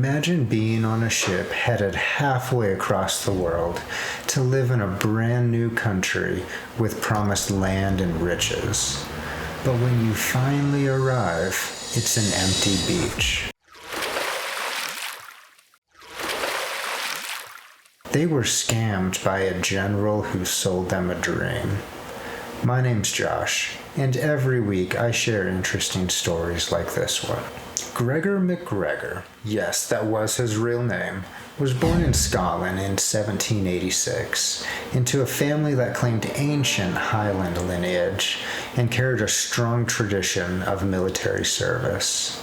Imagine being on a ship headed halfway across the world to live in a brand new country with promised land and riches. But when you finally arrive, it's an empty beach. They were scammed by a general who sold them a dream. My name's Josh, and every week I share interesting stories like this one. Gregor MacGregor, yes, that was his real name, was born in Scotland in 1786 into a family that claimed ancient Highland lineage and carried a strong tradition of military service.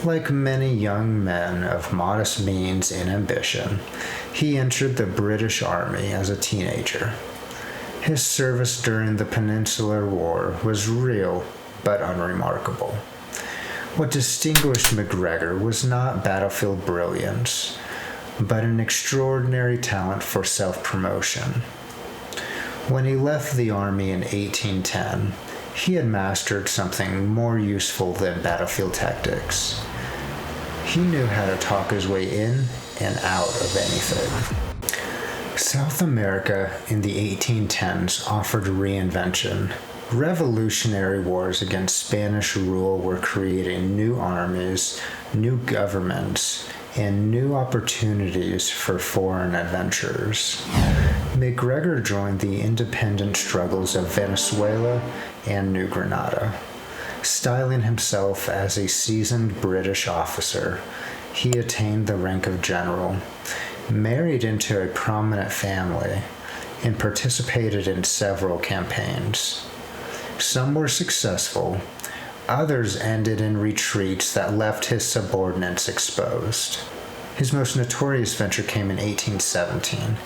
Like many young men of modest means and ambition, he entered the British Army as a teenager. His service during the Peninsular War was real but unremarkable. What distinguished MacGregor was not battlefield brilliance, but an extraordinary talent for self-promotion. When he left the army in 1810, he had mastered something more useful than battlefield tactics. He knew how to talk his way in and out of anything. South America in the 1810s offered reinvention. Revolutionary wars against Spanish rule were creating new armies, new governments, and new opportunities for foreign adventurers. MacGregor joined the independent struggles of Venezuela and New Granada. Styling himself as a seasoned British officer, he attained the rank of general, married into a prominent family, and participated in several campaigns. Some were successful, others ended in retreats that left his subordinates exposed. His most notorious venture came in 1817,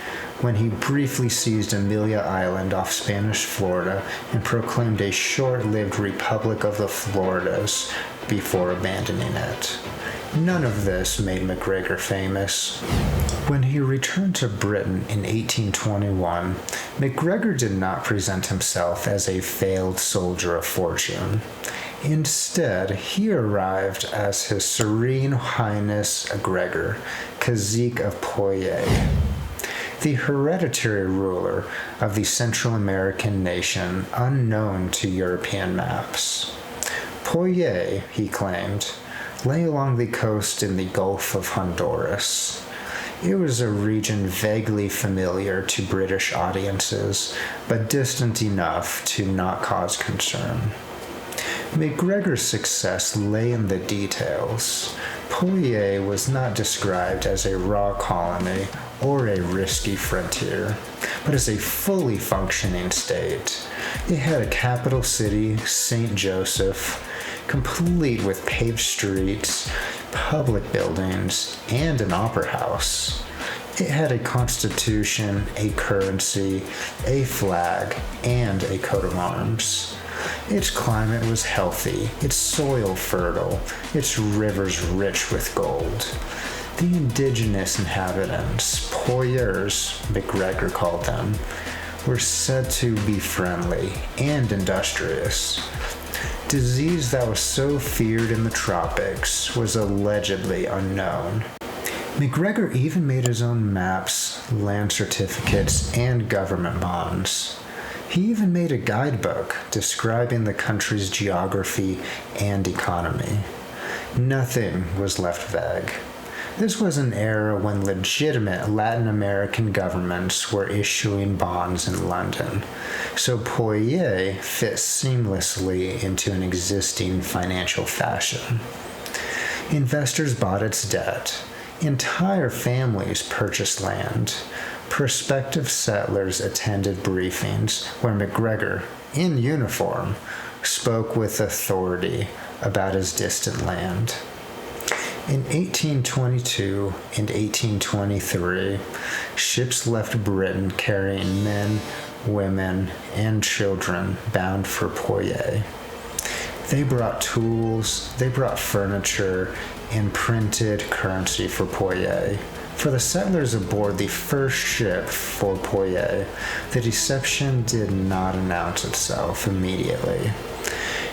when he briefly seized Amelia Island off Spanish Florida and proclaimed a short-lived Republic of the Floridas before abandoning it. None of this made MacGregor famous. When he returned to Britain in 1821, MacGregor did not present himself as a failed soldier of fortune. Instead, he arrived as His Serene Highness Gregor, Cazique of Poyais, the hereditary ruler of the Central American nation unknown to European maps. Poyais, he claimed, lay along the coast in the Gulf of Honduras. It was a region vaguely familiar to British audiences, but distant enough to not cause concern. MacGregor's success lay in the details. Poyais was not described as a raw colony or a risky frontier, but as a fully functioning state. It had a capital city, St. Joseph, complete with paved streets, public buildings, and an opera house. It had a constitution, a currency, a flag, and a coat of arms. Its climate was healthy, its soil fertile, its rivers rich with gold. The indigenous inhabitants, Poyais, MacGregor called them, were said to be friendly and industrious. Disease that was so feared in the tropics was allegedly unknown. MacGregor even made his own maps, land certificates, and government bonds. He even made a guidebook describing the country's geography and economy. Nothing was left vague. This was an era when legitimate Latin American governments were issuing bonds in London, so Poyais fit seamlessly into an existing financial fashion. Investors bought its debt. Entire families purchased land. Prospective settlers attended briefings where MacGregor, in uniform, spoke with authority about his distant land. In 1822 and 1823, ships left Britain carrying men, women, and children bound for Poyais. They brought tools, they brought furniture, and printed currency for Poyais. For the settlers aboard the first ship for Poyais, the deception did not announce itself immediately.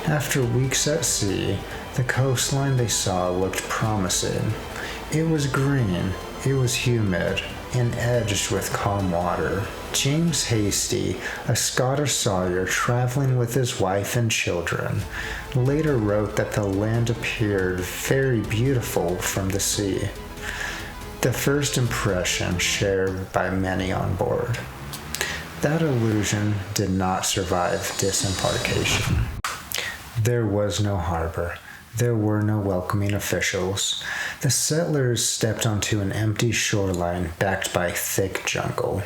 After weeks at sea, the coastline they saw looked promising. It was green, it was humid, and edged with calm water. James Hastie, a Scottish sawyer traveling with his wife and children, later wrote that the land appeared very beautiful from the sea. The first impression shared by many on board. That illusion did not survive disembarkation. There was no harbor. There were no welcoming officials. The settlers stepped onto an empty shoreline backed by thick jungle.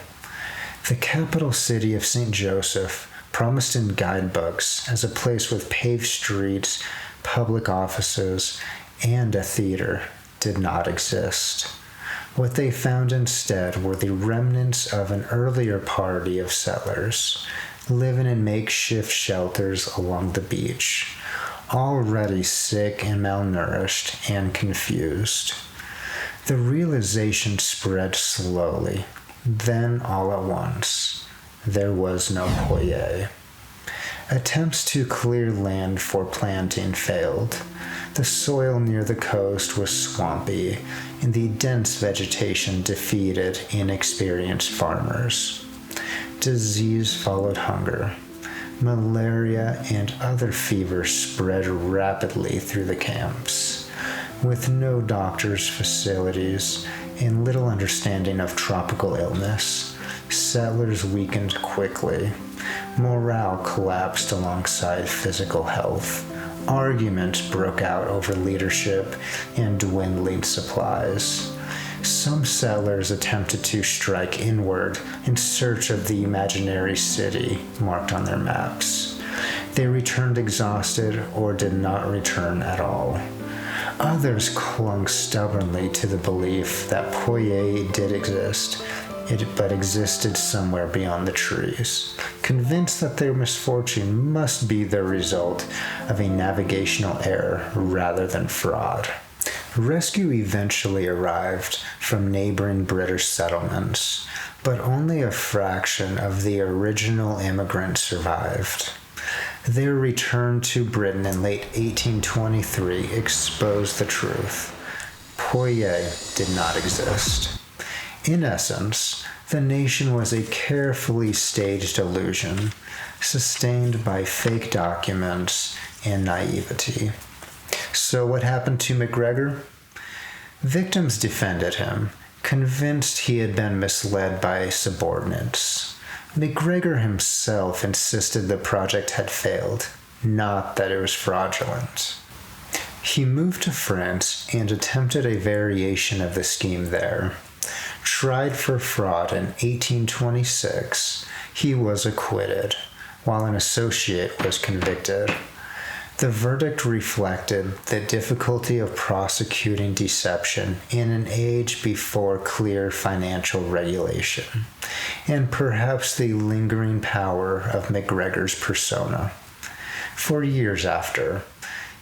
The capital city of St. Joseph, promised in guidebooks as a place with paved streets, public offices, and a theater, did not exist. What they found instead were the remnants of an earlier party of settlers, living in makeshift shelters along the beach, already sick and malnourished and confused. The realization spread slowly, then all at once. There was no Poyais. Attempts to clear land for planting failed. The soil near the coast was swampy, and the dense vegetation defeated inexperienced farmers. Disease followed hunger. Malaria and other fevers spread rapidly through the camps. With no doctors' facilities and little understanding of tropical illness, settlers weakened quickly. Morale collapsed alongside physical health. Arguments broke out over leadership and dwindling supplies. Some settlers attempted to strike inward in search of the imaginary city marked on their maps. They returned exhausted or did not return at all. Others clung stubbornly to the belief that Poyais did exist, but existed somewhere beyond the trees, convinced that their misfortune must be the result of a navigational error rather than fraud. Rescue eventually arrived from neighboring British settlements, but only a fraction of the original immigrants survived. Their return to Britain in late 1823 exposed the truth. Poyais did not exist. In essence, the nation was a carefully staged illusion, sustained by fake documents and naivety. So what happened to MacGregor? Victims defended him, convinced he had been misled by subordinates. MacGregor himself insisted the project had failed, not that it was fraudulent. He moved to France and attempted a variation of the scheme there. Tried for fraud in 1826, he was acquitted, while an associate was convicted. The verdict reflected the difficulty of prosecuting deception in an age before clear financial regulation, and perhaps the lingering power of MacGregor's persona. For years after,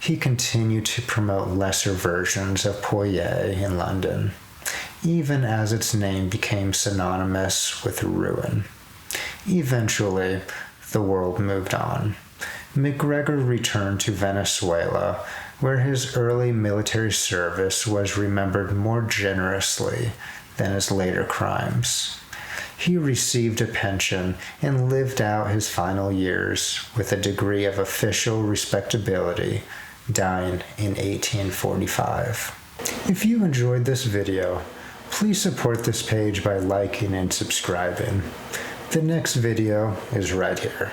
he continued to promote lesser versions of Poyais in London, even as its name became synonymous with ruin. Eventually, the world moved on. MacGregor returned to Venezuela, where his early military service was remembered more generously than his later crimes. He received a pension and lived out his final years with a degree of official respectability, dying in 1845. If you enjoyed this video, please support this page by liking and subscribing. The next video is right here.